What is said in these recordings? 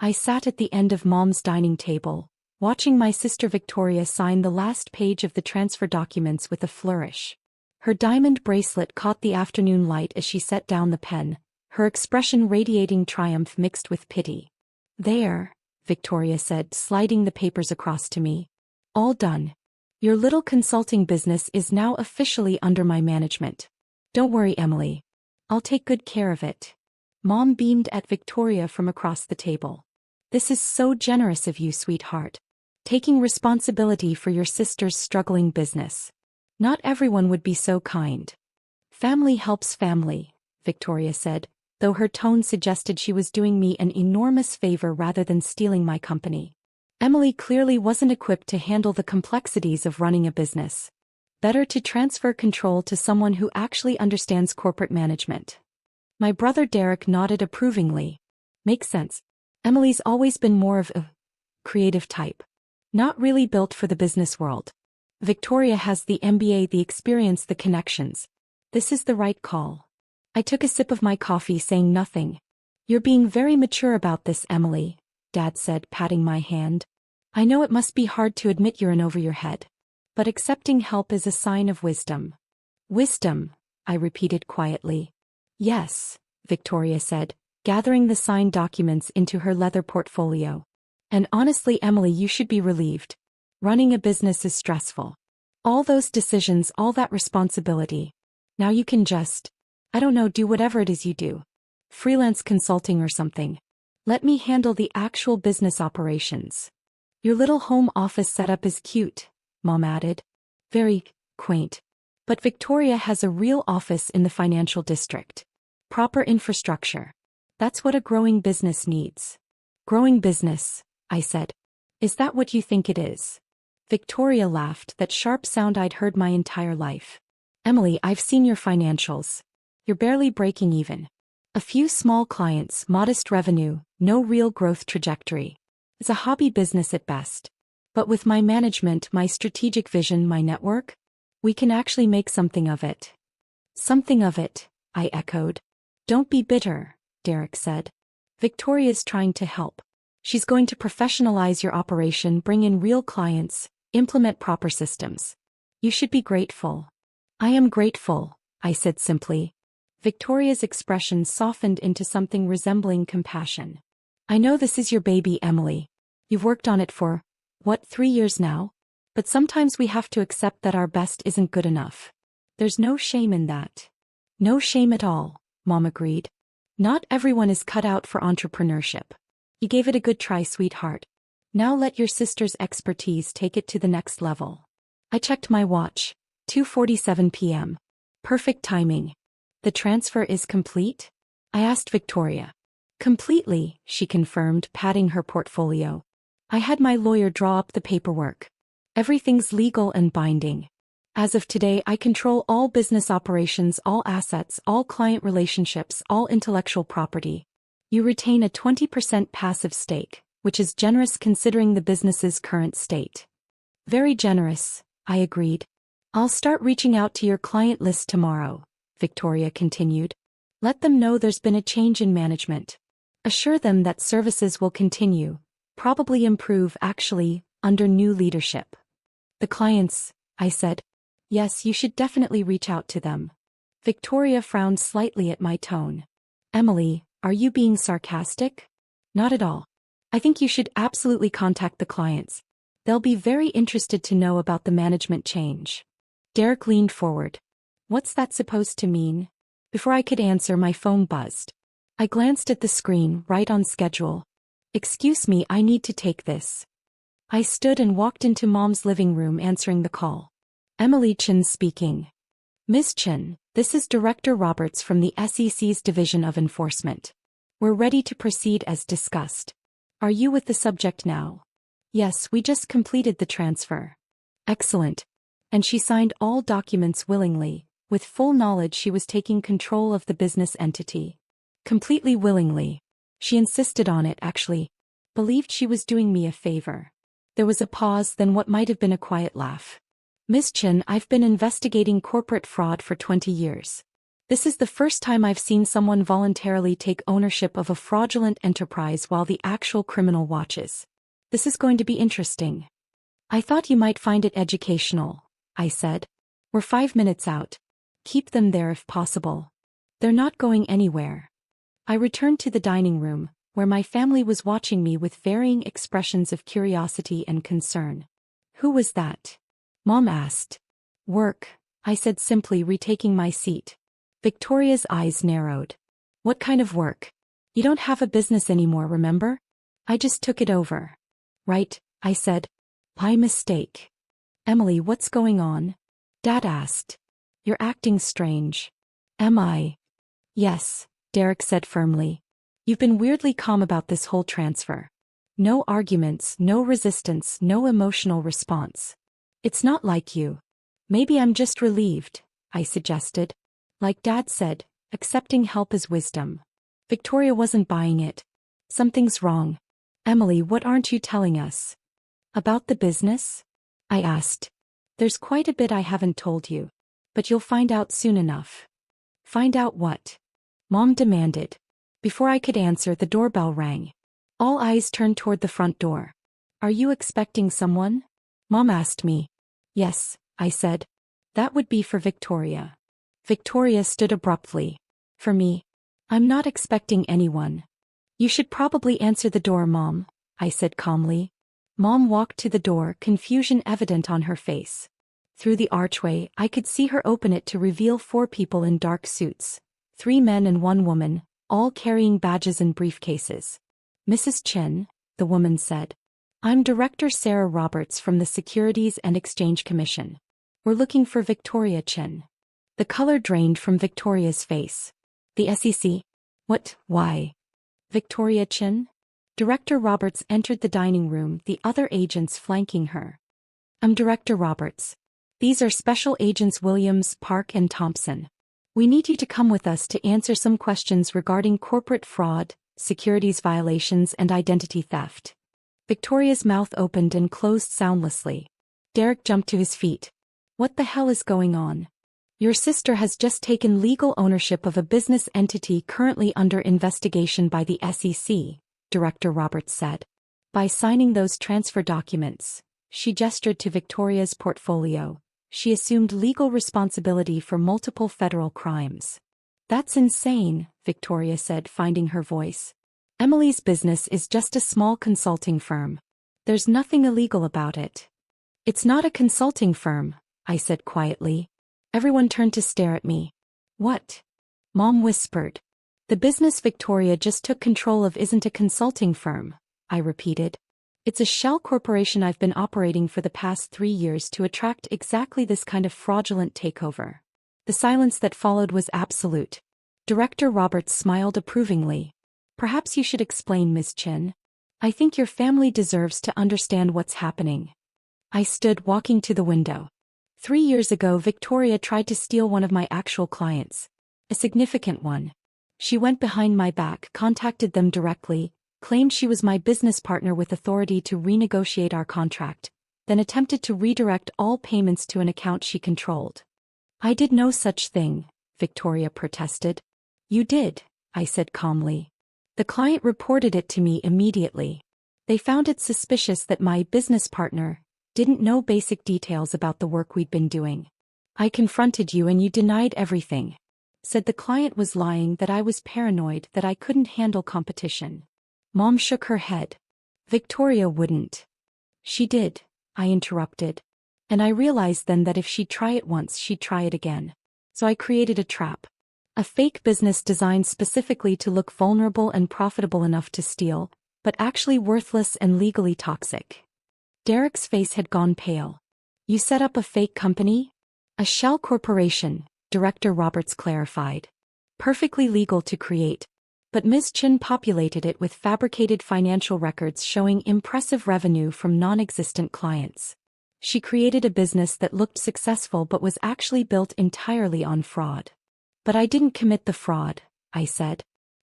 I sat at the end of Mom's dining table, watching my sister Victoria sign the last page of the transfer documents with a flourish. Her diamond bracelet caught the afternoon light as she set down the pen, her expression radiating triumph mixed with pity. "There," Victoria said, sliding the papers across to me. "All done. Your little consulting business is now officially under my management. Don't worry, Emily. I'll take good care of it." Mom beamed at Victoria from across the table. "This is so generous of you, sweetheart. Taking responsibility for your sister's struggling business. Not everyone would be so kind." "Family helps family," Victoria said, though her tone suggested she was doing me an enormous favor rather than stealing my company. Emily clearly wasn't equipped to handle the complexities of running a business. Better to transfer control to someone who actually understands corporate management. My brother Derek nodded approvingly. "Makes sense. Emily's always been more of a creative type. Not really built for the business world. Victoria has the MBA, the experience, the connections. This is the right call." I took a sip of my coffee, saying nothing. "You're being very mature about this, Emily," Dad said, patting my hand. "I know it must be hard to admit you're in over your head. But accepting help is a sign of wisdom." "Wisdom," I repeated quietly. "Yes," Victoria said, gathering the signed documents into her leather portfolio. "And honestly, Emily, you should be relieved. Running a business is stressful. All those decisions, all that responsibility. Now you can just, I don't know, do whatever it is you do. Freelance consulting or something. Let me handle the actual business operations." "Your little home office setup is cute," Mom added. "Very quaint. But Victoria has a real office in the financial district. Proper infrastructure. That's what a growing business needs." "Growing business," I said. "Is that what you think it is?" Victoria laughed, that sharp sound I'd heard my entire life. "Emily, I've seen your financials. You're barely breaking even. A few small clients, modest revenue, no real growth trajectory. It's a hobby business at best. But with my management, my strategic vision, my network, we can actually make something of it." "Something of it," I echoed. "Don't be bitter," Derek said. "Victoria's trying to help. She's going to professionalize your operation, bring in real clients, implement proper systems. You should be grateful." "I am grateful," I said simply. Victoria's expression softened into something resembling compassion. "I know this is your baby, Emily. You've worked on it for, 3 years now? But sometimes we have to accept that our best isn't good enough. There's no shame in that." "No shame at all," Mom agreed. "Not everyone is cut out for entrepreneurship. You gave it a good try, sweetheart. Now let your sister's expertise take it to the next level." I checked my watch. 2:47 p.m. Perfect timing. "The transfer is complete?" I asked Victoria. "Completely," she confirmed, patting her portfolio. "I had my lawyer draw up the paperwork. Everything's legal and binding. As of today, I control all business operations, all assets, all client relationships, all intellectual property. You retain a 20% passive stake, which is generous considering the business's current state." "Very generous," I agreed. "I'll start reaching out to your client list tomorrow," Victoria continued. "Let them know there's been a change in management. Assure them that services will continue, probably improve actually, under new leadership." "The clients," I said. "Yes, you should definitely reach out to them." Victoria frowned slightly at my tone. "Emily, are you being sarcastic?" "Not at all. I think you should absolutely contact the clients. They'll be very interested to know about the management change." Derek leaned forward. "What's that supposed to mean?" Before I could answer, my phone buzzed. I glanced at the screen, right on schedule. "Excuse me, I need to take this." I stood and walked into Mom's living room, answering the call. "Emily Chen speaking." "Ms. Chen, this is Director Roberts from the SEC's Division of Enforcement. We're ready to proceed as discussed. Are you with the subject now?" "Yes, we just completed the transfer." "Excellent." And she signed all documents willingly, with full knowledge she was taking control of the business entity. Completely willingly. She insisted on it, actually. Believed she was doing me a favor. There was a pause, then what might have been a quiet laugh. "Ms. Chen, I've been investigating corporate fraud for 20 years. This is the first time I've seen someone voluntarily take ownership of a fraudulent enterprise while the actual criminal watches. This is going to be interesting. I thought you might find it educational, I said. We're 5 minutes out. Keep them there if possible. They're not going anywhere. I returned to the dining room, where my family was watching me with varying expressions of curiosity and concern. Who was that? Mom asked. Work, I said simply, retaking my seat. Victoria's eyes narrowed. What kind of work? You don't have a business anymore, remember? I just took it over. Right, I said. By mistake. Emily, what's going on? Dad asked. You're acting strange. Am I? Yes, Derek said firmly. You've been weirdly calm about this whole transfer. No arguments, no resistance, no emotional response. It's not like you. Maybe I'm just relieved, I suggested. Like Dad said, accepting help is wisdom. Victoria wasn't buying it. Something's wrong. Emily, what aren't you telling us? About the business? I asked. There's quite a bit I haven't told you. But you'll find out soon enough. Find out what? Mom demanded. Before I could answer, the doorbell rang. All eyes turned toward the front door. Are you expecting someone? Mom asked me. Yes, I said. That would be for Victoria. Victoria stood abruptly. For me? I'm not expecting anyone. You should probably answer the door, Mom, I said calmly. Mom walked to the door, confusion evident on her face. Through the archway, I could see her open it to reveal 4 people in dark suits. 3 men and 1 woman, all carrying badges and briefcases. Mrs. Chen, the woman said. I'm Director Sarah Roberts from the Securities and Exchange Commission. We're looking for Victoria Chen. The color drained from Victoria's face. The SEC? What? Why? Victoria Chen? Director Roberts entered the dining room, the other agents flanking her. I'm Director Roberts. These are Special Agents Williams, Park and Thompson. We need you to come with us to answer some questions regarding corporate fraud, securities violations and identity theft. Victoria's mouth opened and closed soundlessly. Derek jumped to his feet. What the hell is going on? Your sister has just taken legal ownership of a business entity currently under investigation by the SEC, Director Roberts said. By signing those transfer documents, she gestured to Victoria's portfolio. She assumed legal responsibility for multiple federal crimes. That's insane, Victoria said, finding her voice. Emily's business is just a small consulting firm. There's nothing illegal about it. It's not a consulting firm, I said quietly. Everyone turned to stare at me. What? Mom whispered. The business Victoria just took control of isn't a consulting firm, I repeated. It's a shell corporation I've been operating for the past 3 years to attract exactly this kind of fraudulent takeover. The silence that followed was absolute. Director Roberts smiled approvingly. Perhaps you should explain, Ms. Chen. I think your family deserves to understand what's happening. I stood, walking to the window. 3 years ago, Victoria tried to steal one of my actual clients. A significant one. She went behind my back, contacted them directly, claimed she was my business partner with authority to renegotiate our contract, then attempted to redirect all payments to an account she controlled. I did no such thing, Victoria protested. You did, I said calmly. The client reported it to me immediately. They found it suspicious that my business partner didn't know basic details about the work we'd been doing. I confronted you and you denied everything. Said the client was lying, that I was paranoid, that I couldn't handle competition. Mom shook her head. Victoria wouldn't. She did, I interrupted. And I realized then that if she'd try it once, she'd try it again. So I created a trap. A fake business designed specifically to look vulnerable and profitable enough to steal, but actually worthless and legally toxic. Derek's face had gone pale. You set up a fake company? A shell corporation, Director Roberts clarified. Perfectly legal to create. But Ms. Chen populated it with fabricated financial records showing impressive revenue from non-existent clients. She created a business that looked successful but was actually built entirely on fraud. But I didn't commit the fraud, I said.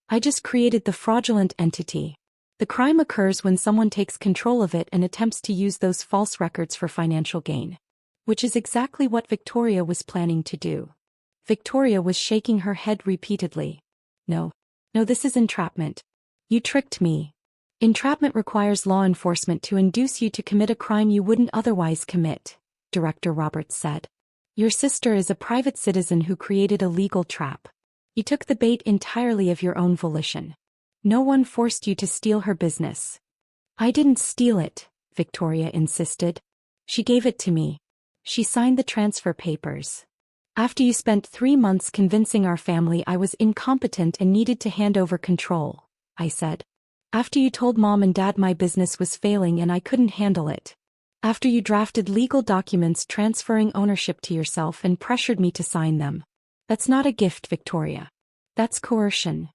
I just created the fraudulent entity. The crime occurs when someone takes control of it and attempts to use those false records for financial gain. Which is exactly what Victoria was planning to do. Victoria was shaking her head repeatedly. No. No, this is entrapment. You tricked me. Entrapment requires law enforcement to induce you to commit a crime you wouldn't otherwise commit, Director Roberts said. Your sister is a private citizen who created a legal trap. You took the bait entirely of your own volition. No one forced you to steal her business. I didn't steal it, Victoria insisted. She gave it to me. She signed the transfer papers. After you spent 3 months convincing our family I was incompetent and needed to hand over control, I said. After you told Mom and Dad my business was failing and I couldn't handle it. After you drafted legal documents transferring ownership to yourself and pressured me to sign them. That's not a gift, Victoria. That's coercion.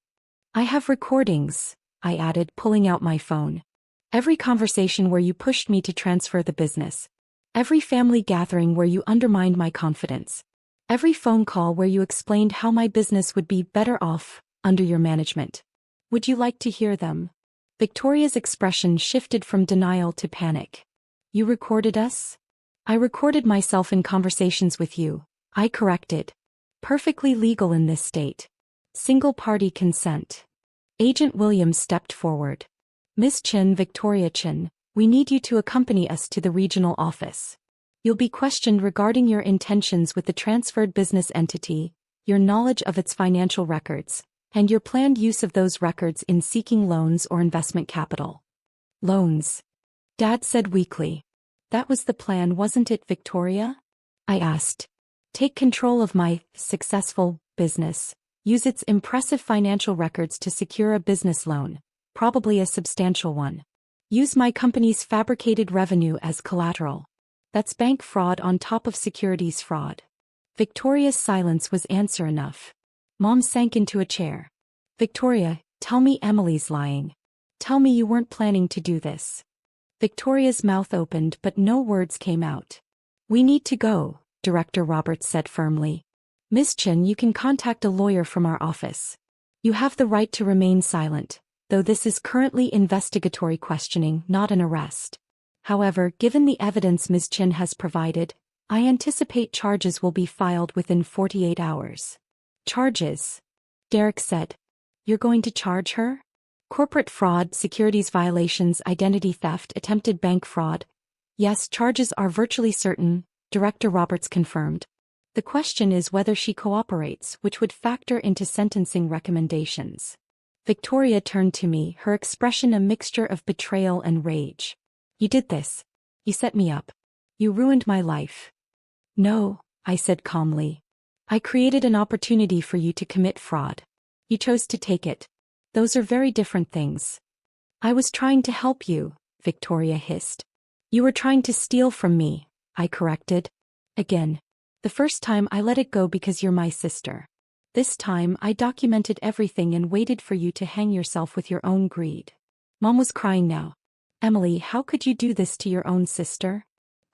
I have recordings, I added, pulling out my phone. Every conversation where you pushed me to transfer the business. Every family gathering where you undermined my confidence. Every phone call where you explained how my business would be better off under your management. Would you like to hear them? Victoria's expression shifted from denial to panic. You recorded us? I recorded myself in conversations with you, I corrected. Perfectly legal in this state. Single-party consent. Agent Williams stepped forward. Miss Chin, Victoria Chin, we need you to accompany us to the regional office. You'll be questioned regarding your intentions with the transferred business entity, your knowledge of its financial records, and your planned use of those records in seeking loans or investment capital. Loans. Dad said weakly. That was the plan, wasn't it, Victoria? I asked. Take control of my successful business. Use its impressive financial records to secure a business loan, probably a substantial one. Use my company's fabricated revenue as collateral. That's bank fraud on top of securities fraud. Victoria's silence was answer enough. Mom sank into a chair. Victoria, tell me Emily's lying. Tell me you weren't planning to do this. Victoria's mouth opened but no words came out. We need to go, Director Roberts said firmly. Miss Chin, you can contact a lawyer from our office. You have the right to remain silent, though this is currently investigatory questioning, not an arrest. However, given the evidence Ms. Chin has provided, I anticipate charges will be filed within 48 hours. Charges? Derek said. You're going to charge her? Corporate fraud, securities violations, identity theft, attempted bank fraud. Yes, charges are virtually certain, Director Roberts confirmed. The question is whether she cooperates, which would factor into sentencing recommendations. Victoria turned to me, her expression a mixture of betrayal and rage. You did this. You set me up. You ruined my life. No, I said calmly. I created an opportunity for you to commit fraud. You chose to take it. Those are very different things. I was trying to help you, Victoria hissed. You were trying to steal from me, I corrected. Again. The first time I let it go because you're my sister. This time I documented everything and waited for you to hang yourself with your own greed. Mom was crying now. Emily, how could you do this to your own sister?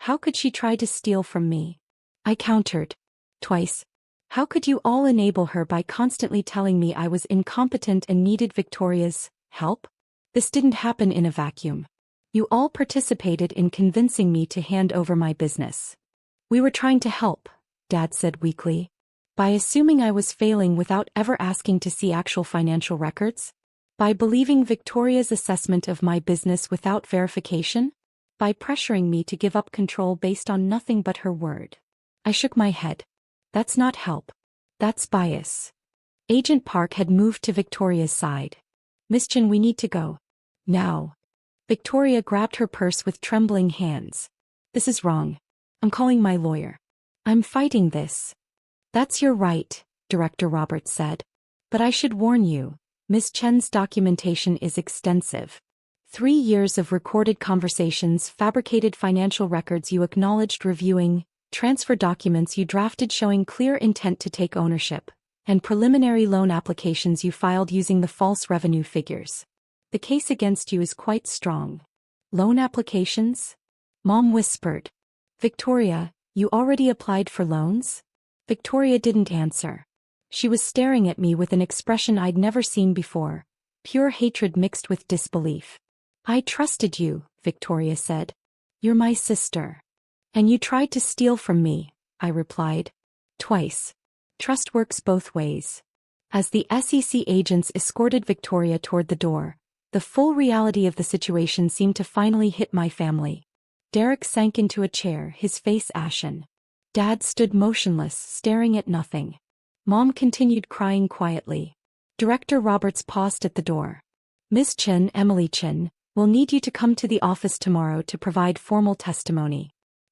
How could she try to steal from me? I countered. Twice. How could you all enable her by constantly telling me I was incompetent and needed Victoria's help? This didn't happen in a vacuum. You all participated in convincing me to hand over my business. We were trying to help, Dad said weakly. By assuming I was failing without ever asking to see actual financial records? By believing Victoria's assessment of my business without verification? By pressuring me to give up control based on nothing but her word. I shook my head. That's not help. That's bias. Agent Park had moved to Victoria's side. Miss Chin, we need to go. Now. Victoria grabbed her purse with trembling hands. This is wrong. I'm calling my lawyer. I'm fighting this. That's your right, Director Roberts said. But I should warn you, Ms. Chen's documentation is extensive. 3 years of recorded conversations, fabricated financial records you acknowledged reviewing, transfer documents you drafted showing clear intent to take ownership, and preliminary loan applications you filed using the false revenue figures. The case against you is quite strong. Loan applications? Mom whispered. Victoria, you already applied for loans? Victoria didn't answer. She was staring at me with an expression I'd never seen before, pure hatred mixed with disbelief. I trusted you, Victoria said. You're my sister. And you tried to steal from me, I replied. Twice. Trust works both ways. As the SEC agents escorted Victoria toward the door, the full reality of the situation seemed to finally hit my family. Derek sank into a chair, his face ashen. Dad stood motionless, staring at nothing. Mom continued crying quietly. Director Roberts paused at the door. Miss Chen, Emily Chen, we'll need you to come to the office tomorrow to provide formal testimony.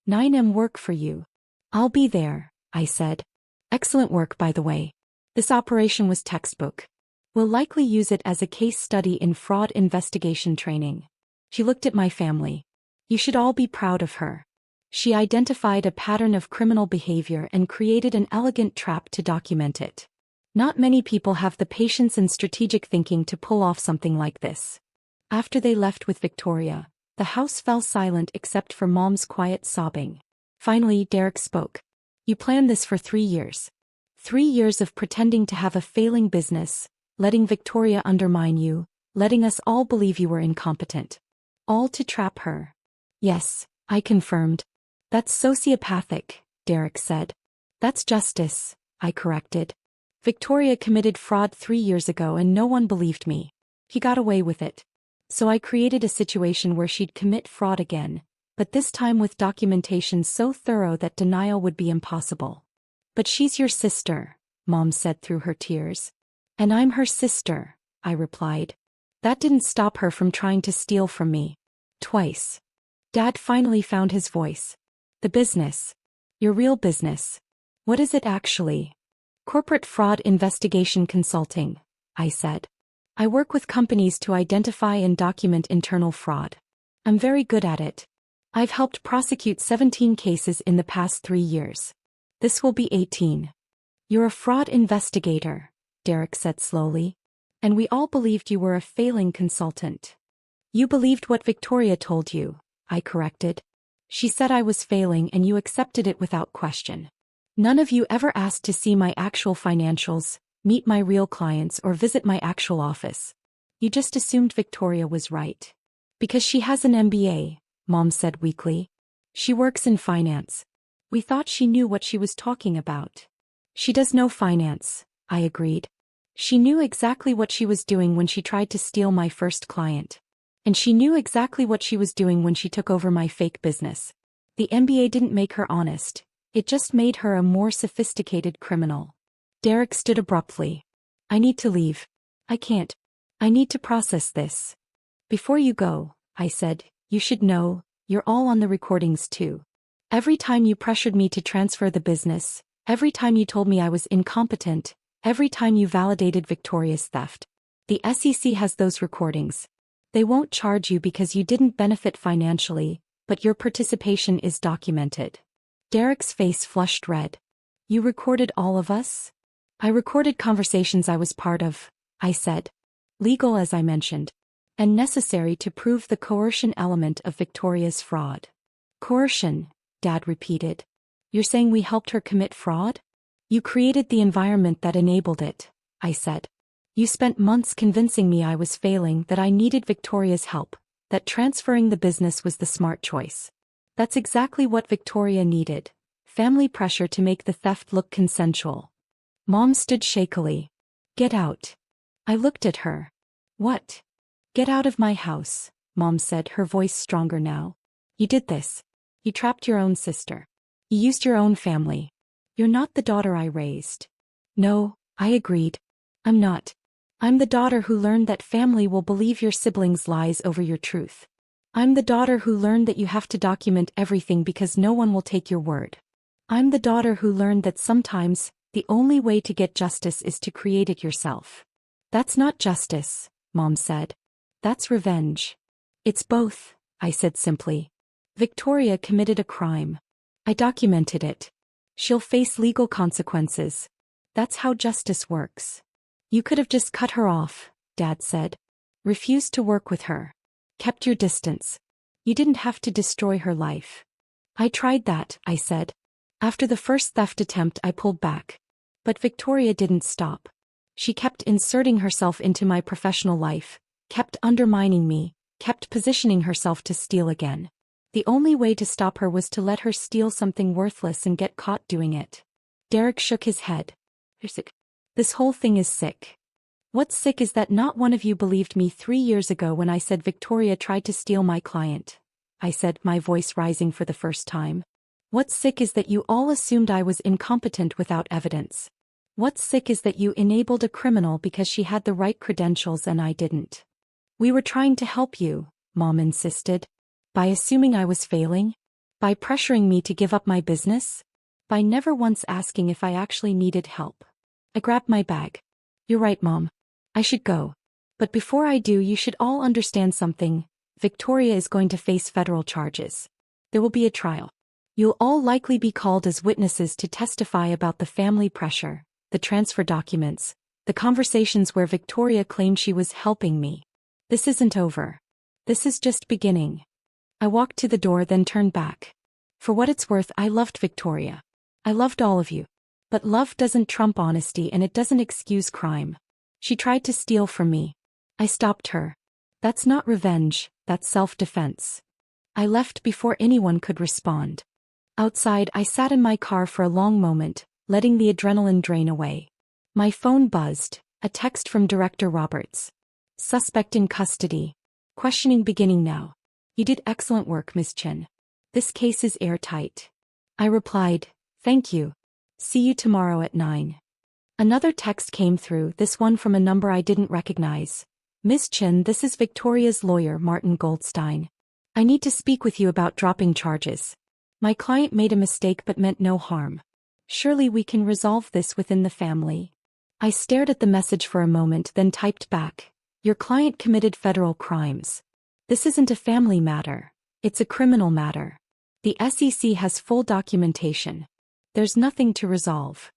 9M work for you. I'll be there, I said. Excellent work, by the way. This operation was textbook. We'll likely use it as a case study in fraud investigation training. She looked at my family. You should all be proud of her. She identified a pattern of criminal behavior and created an elegant trap to document it. Not many people have the patience and strategic thinking to pull off something like this. After they left with Victoria, the house fell silent except for Mom's quiet sobbing. Finally, Derek spoke. You planned this for 3 years. 3 years of pretending to have a failing business, letting Victoria undermine you, letting us all believe you were incompetent. All to trap her. Yes, I confirmed. That's sociopathic, Derek said. That's justice, I corrected. Victoria committed fraud 3 years ago and no one believed me. He got away with it. So I created a situation where she'd commit fraud again, but this time with documentation so thorough that denial would be impossible. But she's your sister, Mom said through her tears. And I'm her sister, I replied. That didn't stop her from trying to steal from me. Twice. Dad finally found his voice. The business. Your real business. What is it actually? Corporate fraud investigation consulting, I said. I work with companies to identify and document internal fraud. I'm very good at it. I've helped prosecute 17 cases in the past 3 years. This will be 18. You're a fraud investigator, Derek said slowly. And we all believed you were a failing consultant. You believed what Victoria told you, I corrected. She said I was failing and you accepted it without question. None of you ever asked to see my actual financials, meet my real clients or visit my actual office. You just assumed Victoria was right. Because she has an MBA, Mom said weakly. She works in finance. We thought she knew what she was talking about. She does know finance, I agreed. She knew exactly what she was doing when she tried to steal my first client. And she knew exactly what she was doing when she took over my fake business. The MBA didn't make her honest. It just made her a more sophisticated criminal. Derek stood abruptly. I need to leave. I can't. I need to process this. Before you go, I said, you should know, you're all on the recordings too. Every time you pressured me to transfer the business, every time you told me I was incompetent, every time you validated Victoria's theft. The SEC has those recordings. They won't charge you because you didn't benefit financially, but your participation is documented. Derek's face flushed red. You recorded all of us? I recorded conversations I was part of, I said. Legal as I mentioned. And necessary to prove the coercion element of Victoria's fraud. Coercion, Dad repeated. You're saying we helped her commit fraud? You created the environment that enabled it, I said. You spent months convincing me I was failing, that I needed Victoria's help, that transferring the business was the smart choice. That's exactly what Victoria needed. Family pressure to make the theft look consensual. Mom stood shakily. Get out. I looked at her. What? Get out of my house, Mom said, her voice stronger now. You did this. You trapped your own sister. You used your own family. You're not the daughter I raised. No, I agreed. I'm not. I'm the daughter who learned that family will believe your siblings' lies over your truth. I'm the daughter who learned that you have to document everything because no one will take your word. I'm the daughter who learned that sometimes, the only way to get justice is to create it yourself. That's not justice, Mom said. That's revenge. It's both, I said simply. Victoria committed a crime. I documented it. She'll face legal consequences. That's how justice works. You could have just cut her off, Dad said. Refused to work with her. Kept your distance. You didn't have to destroy her life. I tried that, I said. After the first theft attempt I pulled back. But Victoria didn't stop. She kept inserting herself into my professional life, kept undermining me, kept positioning herself to steal again. The only way to stop her was to let her steal something worthless and get caught doing it. Derek shook his head. You're sick. This whole thing is sick. What's sick is that not one of you believed me 3 years ago when I said Victoria tried to steal my client. I said, my voice rising for the first time. What's sick is that you all assumed I was incompetent without evidence. What's sick is that you enabled a criminal because she had the right credentials and I didn't. We were trying to help you, Mom insisted. By assuming I was failing? By pressuring me to give up my business? By never once asking if I actually needed help. I grabbed my bag. You're right, Mom. I should go. But before I do, you should all understand something. Victoria is going to face federal charges. There will be a trial. You'll all likely be called as witnesses to testify about the family pressure, the transfer documents, the conversations where Victoria claimed she was helping me. This isn't over. This is just beginning. I walked to the door, then turned back. For what it's worth, I loved Victoria. I loved all of you. But love doesn't trump honesty and it doesn't excuse crime. She tried to steal from me. I stopped her. That's not revenge, that's self-defense. I left before anyone could respond. Outside, I sat in my car for a long moment, letting the adrenaline drain away. My phone buzzed, a text from Director Roberts. Suspect in custody. Questioning beginning now. You did excellent work, Ms. Chen. This case is airtight. I replied, thank you. See you tomorrow at 9. Another text came through, this one from a number I didn't recognize. Ms. Chen, this is Victoria's lawyer, Martin Goldstein. I need to speak with you about dropping charges. My client made a mistake but meant no harm. Surely we can resolve this within the family. I stared at the message for a moment, then typed back. Your client committed federal crimes. This isn't a family matter. It's a criminal matter. The SEC has full documentation. There's nothing to resolve.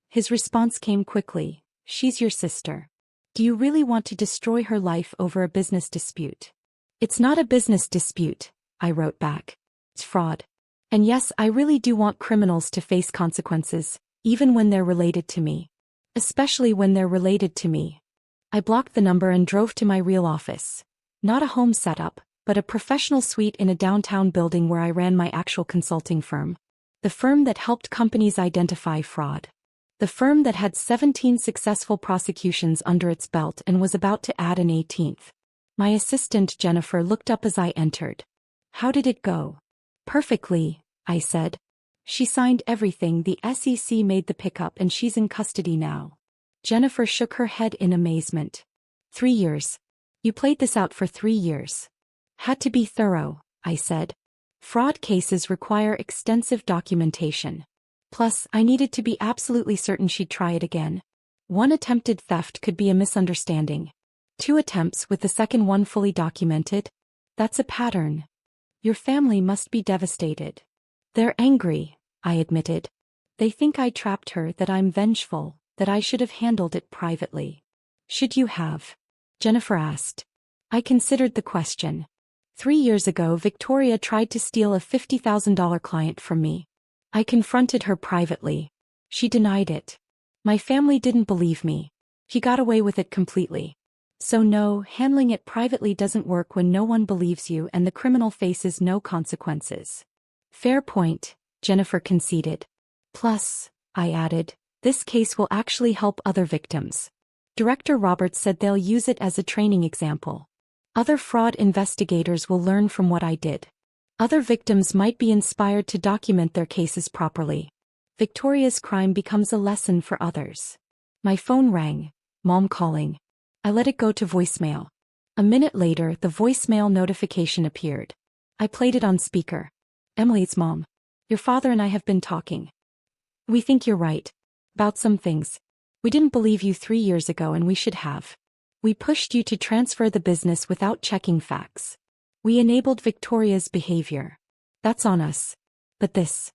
His response came quickly. She's your sister. Do you really want to destroy her life over a business dispute? It's not a business dispute, I wrote back. It's fraud. And yes, I really do want criminals to face consequences, even when they're related to me. Especially when they're related to me. I blocked the number and drove to my real office. Not a home setup, but a professional suite in a downtown building where I ran my actual consulting firm. The firm that helped companies identify fraud. The firm that had 17 successful prosecutions under its belt and was about to add an 18th. My assistant Jennifer looked up as I entered. How did it go? Perfectly, I said. She signed everything, the SEC made the pickup and she's in custody now. Jennifer shook her head in amazement. 3 years. You played this out for 3 years. Had to be thorough, I said. Fraud cases require extensive documentation. Plus, I needed to be absolutely certain she'd try it again. 1 attempted theft could be a misunderstanding. 2 attempts with the second one fully documented? That's a pattern. Your family must be devastated. They're angry, I admitted. They think I trapped her, that I'm vengeful, that I should have handled it privately. Should you have? Jennifer asked. I considered the question. 3 years ago, Victoria tried to steal a $50,000 client from me. I confronted her privately. She denied it. My family didn't believe me. She got away with it completely. So no, handling it privately doesn't work when no one believes you and the criminal faces no consequences. Fair point, Jennifer conceded. Plus, I added, this case will actually help other victims. Director Roberts said they'll use it as a training example. Other fraud investigators will learn from what I did. Other victims might be inspired to document their cases properly. Victoria's crime becomes a lesson for others. My phone rang. Mom calling. I let it go to voicemail. A minute later, the voicemail notification appeared. I played it on speaker. Emily, it's Mom. Your father and I have been talking. We think you're right. About some things. We didn't believe you 3 years ago and we should have. We pushed you to transfer the business without checking facts. We enabled Victoria's behavior. That's on us. But this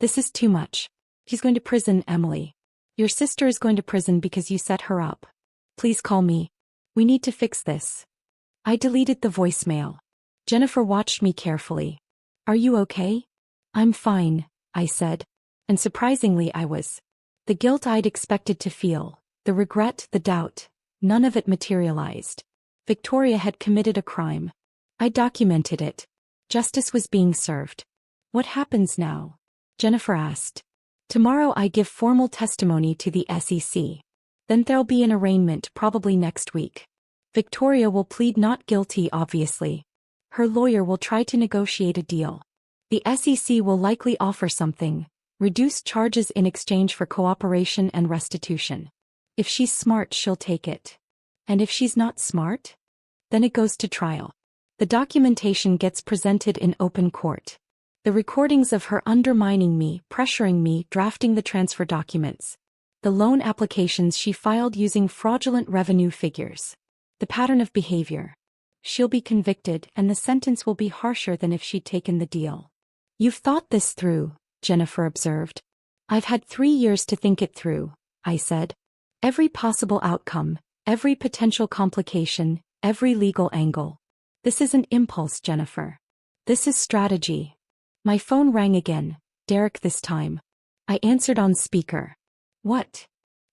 is too much. He's going to prison, Emily. Your sister is going to prison because you set her up. Please call me. We need to fix this. I deleted the voicemail. Jennifer watched me carefully. Are you okay? I'm fine, I said. And surprisingly I was. The guilt I'd expected to feel, the regret, the doubt, none of it materialized. Victoria had committed a crime. I documented it. Justice was being served. What happens now? Jennifer asked. Tomorrow I give formal testimony to the SEC. Then there'll be an arraignment probably next week. Victoria will plead not guilty obviously. Her lawyer will try to negotiate a deal. The SEC will likely offer something, reduced charges in exchange for cooperation and restitution. If she's smart she'll take it. And if she's not smart? Then it goes to trial. The documentation gets presented in open court. The recordings of her undermining me, pressuring me, drafting the transfer documents. The loan applications she filed using fraudulent revenue figures. The pattern of behavior. She'll be convicted and the sentence will be harsher than if she'd taken the deal. You've thought this through, Jennifer observed. I've had 3 years to think it through, I said. Every possible outcome, every potential complication, every legal angle. This isn't impulse, Jennifer. This is strategy. My phone rang again, Derek this time. I answered on speaker. What?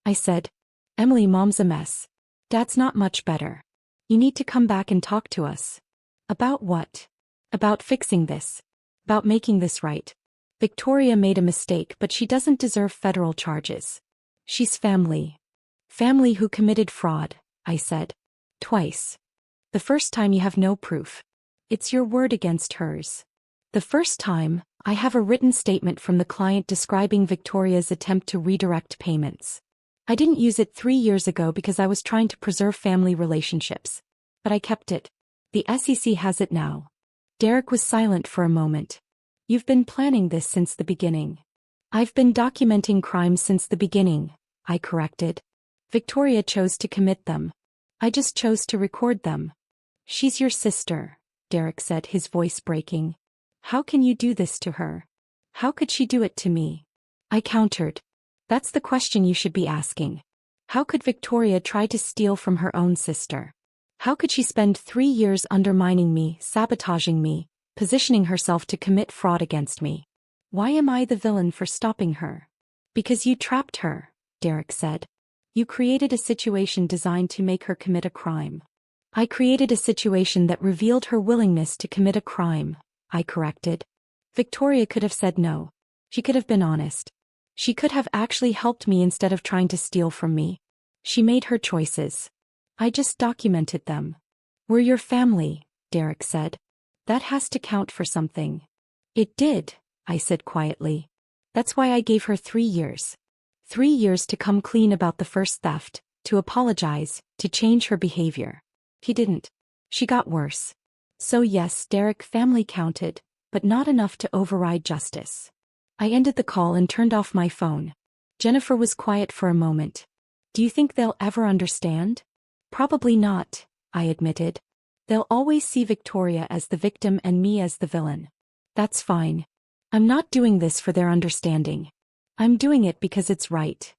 I said. Emily, Mom's a mess. Dad's not much better. You need to come back and talk to us. About what? About fixing this. About making this right. Victoria made a mistake, but she doesn't deserve federal charges. She's family. Family who committed fraud, I said. Twice. The first time you have no proof. It's your word against hers. The first time, I have a written statement from the client describing Victoria's attempt to redirect payments. I didn't use it 3 years ago because I was trying to preserve family relationships. But I kept it. The SEC has it now. Derek was silent for a moment. You've been planning this since the beginning. I've been documenting crimes since the beginning, I corrected. Victoria chose to commit them. I just chose to record them. She's your sister, Derek said, his voice breaking. How can you do this to her? How could she do it to me? I countered. That's the question you should be asking. How could Victoria try to steal from her own sister? How could she spend 3 years undermining me, sabotaging me, positioning herself to commit fraud against me? Why am I the villain for stopping her? Because you trapped her, Derek said. You created a situation designed to make her commit a crime. I created a situation that revealed her willingness to commit a crime, I corrected. Victoria could have said no. She could have been honest. She could have actually helped me instead of trying to steal from me. She made her choices. I just documented them. We're your family, Derek said. That has to count for something. It did, I said quietly. That's why I gave her 3 years. 3 years to come clean about the first theft, to apologize, to change her behavior. He didn't. She got worse. So yes, Derek, family counted, but not enough to override justice. I ended the call and turned off my phone. Jennifer was quiet for a moment. Do you think they'll ever understand? Probably not, I admitted. They'll always see Victoria as the victim and me as the villain. That's fine. I'm not doing this for their understanding. I'm doing it because it's right.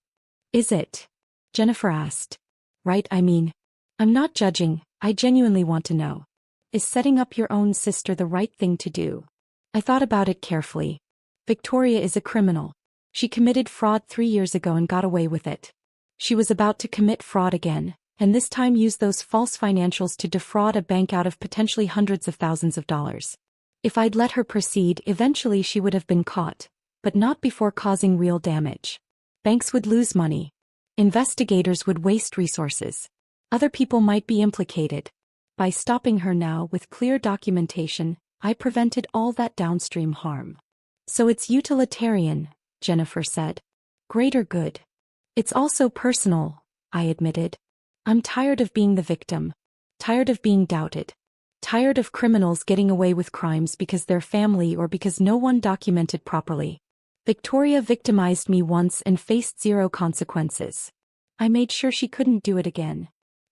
Is it? Jennifer asked. Right, I mean. I'm not judging, I genuinely want to know. Is setting up your own sister the right thing to do? I thought about it carefully. Victoria is a criminal. She committed fraud 3 years ago and got away with it. She was about to commit fraud again, and this time use those false financials to defraud a bank out of potentially hundreds of thousands of dollars. If I'd let her proceed, eventually she would have been caught, but not before causing real damage. Banks would lose money. Investigators would waste resources. Other people might be implicated. By stopping her now with clear documentation, I prevented all that downstream harm. So it's utilitarian, Jennifer said. Greater good. It's also personal, I admitted. I'm tired of being the victim. Tired of being doubted. Tired of criminals getting away with crimes because they're family or because no one documented properly. Victoria victimized me once and faced 0 consequences. I made sure she couldn't do it again.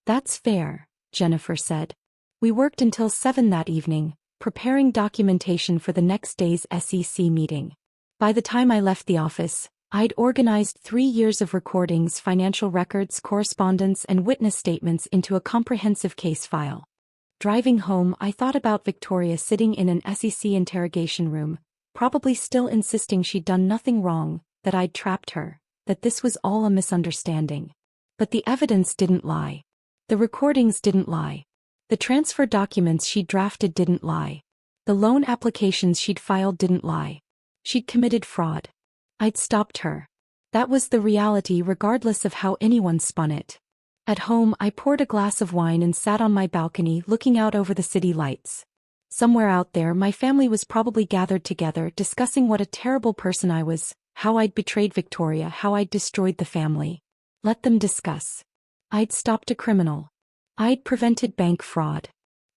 That's fair, Jennifer said. We worked until 7 that evening, preparing documentation for the next day's SEC meeting. By the time I left the office, I'd organized 3 years of recordings, financial records, correspondence, and witness statements into a comprehensive case file. Driving home, I thought about Victoria sitting in an SEC interrogation room, probably still insisting she'd done nothing wrong, that I'd trapped her, that this was all a misunderstanding. But the evidence didn't lie. The recordings didn't lie. The transfer documents she'd drafted didn't lie. The loan applications she'd filed didn't lie. She'd committed fraud. I'd stopped her. That was the reality regardless of how anyone spun it. At home, I poured a glass of wine and sat on my balcony looking out over the city lights. Somewhere out there, my family was probably gathered together discussing what a terrible person I was, how I'd betrayed Victoria, how I'd destroyed the family. Let them discuss. I'd stopped a criminal. I'd prevented bank fraud.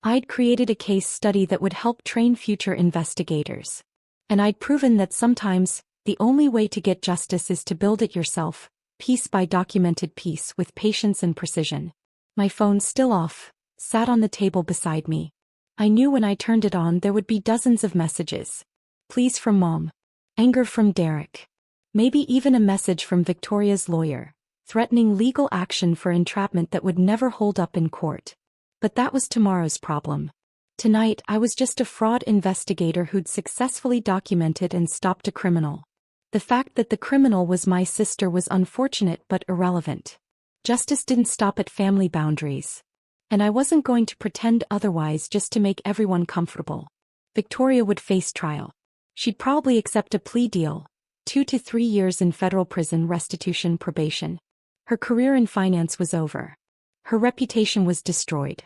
I'd created a case study that would help train future investigators. And I'd proven that sometimes, the only way to get justice is to build it yourself, piece by documented piece with patience and precision. My phone, still off, sat on the table beside me. I knew when I turned it on there would be dozens of messages. Pleas from Mom. Anger from Derek. Maybe even a message from Victoria's lawyer, threatening legal action for entrapment that would never hold up in court. But that was tomorrow's problem. Tonight, I was just a fraud investigator who'd successfully documented and stopped a criminal. The fact that the criminal was my sister was unfortunate but irrelevant. Justice didn't stop at family boundaries. And I wasn't going to pretend otherwise just to make everyone comfortable. Victoria would face trial. She'd probably accept a plea deal, 2 to 3 years in federal prison, restitution, probation. Her career in finance was over. Her reputation was destroyed.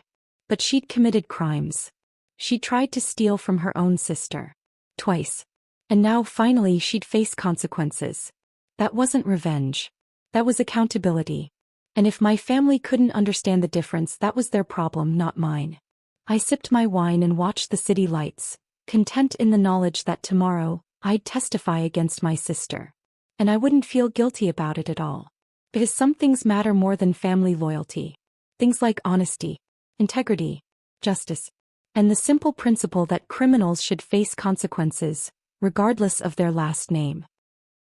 But she'd committed crimes. She tried to steal from her own sister. Twice. And now finally she'd face consequences. That wasn't revenge. That was accountability. And if my family couldn't understand the difference, that was their problem, not mine. I sipped my wine and watched the city lights, content in the knowledge that tomorrow, I'd testify against my sister. And I wouldn't feel guilty about it at all. Because some things matter more than family loyalty. Things like honesty, integrity, justice, and the simple principle that criminals should face consequences, regardless of their last name.